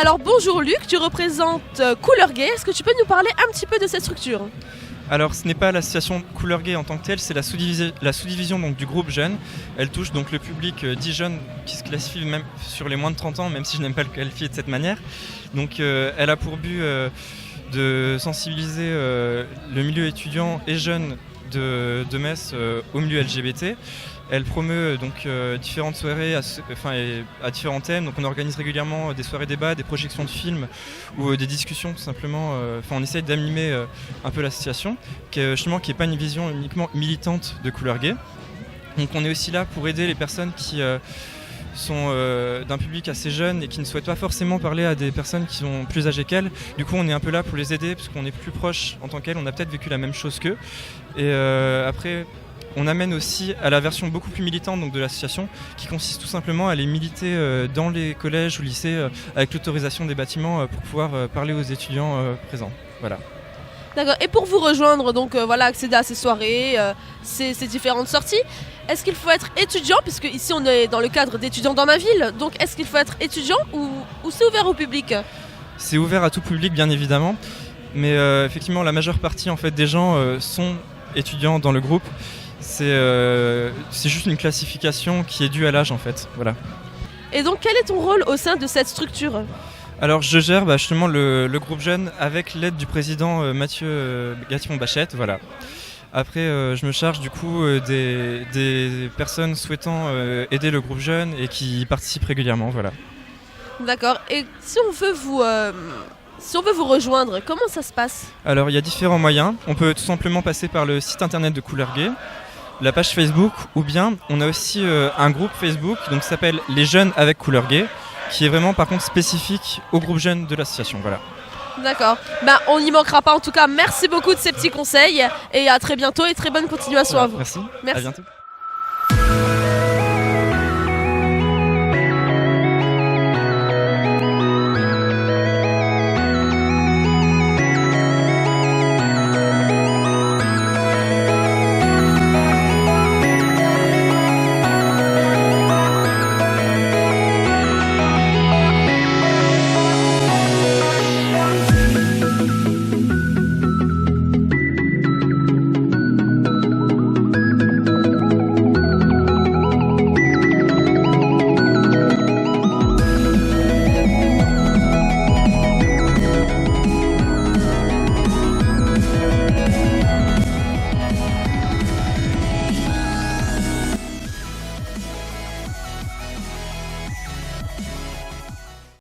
Alors bonjour Luc, tu représentes Couleur Gay. Est-ce que tu peux nous parler un petit peu de cette structure ? Alors ce n'est pas l'association Couleur Gay en tant que telle, c'est la sous-division donc, du groupe jeune. Elle touche donc le public dit jeune qui se classifie même sur les moins de 30 ans, même si je n'aime pas le qualifier de cette manière. Donc elle a pour but de sensibiliser le milieu étudiant et jeune de Metz au milieu LGBT. Elle promeut donc différentes soirées à différents thèmes. Donc on organise régulièrement des soirées débats, des projections de films ou des discussions tout simplement. On essaye d'animer un peu l'association, qui n'est pas une vision uniquement militante de Couleur Gay. Donc on est aussi là pour aider les personnes qui sont d'un public assez jeune et qui ne souhaitent pas forcément parler à des personnes qui sont plus âgées qu'elles. Du coup on est un peu là pour les aider parce qu'on est plus proche en tant qu'elles, on a peut-être vécu la même chose qu'eux. Et après on amène aussi à la version beaucoup plus militante donc, de l'association qui consiste tout simplement à aller militer dans les collèges ou lycées avec l'autorisation des bâtiments pour pouvoir parler aux étudiants présents. Voilà. D'accord. Et pour vous rejoindre, donc accéder à ces soirées, ces différentes sorties, est-ce qu'il faut être étudiant, puisque ici on est dans le cadre d'étudiants dans ma ville, donc est-ce qu'il faut être étudiant ou c'est ouvert au public ? C'est ouvert à tout public bien évidemment, mais effectivement la majeure partie en fait, des gens sont étudiants dans le groupe. C'est juste une classification qui est due à l'âge en fait. Voilà. Et donc quel est ton rôle au sein de cette structure ? Alors je gère justement le groupe jeune avec l'aide du président Mathieu Gatiron-Bachette, voilà. Après je me charge du coup des personnes souhaitant aider le groupe jeune et qui participent régulièrement, voilà. D'accord. Et si on veut vous rejoindre, comment ça se passe ? Alors il y a différents moyens. On peut tout simplement passer par le site internet de Couleur Gay, la page Facebook, ou bien on a aussi un groupe Facebook donc qui s'appelle Les Jeunes avec Couleur Gay, qui est vraiment par contre spécifique au groupe jeune de l'association. Voilà. D'accord. On n'y manquera pas en tout cas. Merci beaucoup de ces petits conseils et à très bientôt et très bonne continuation à vous. Merci. À bientôt.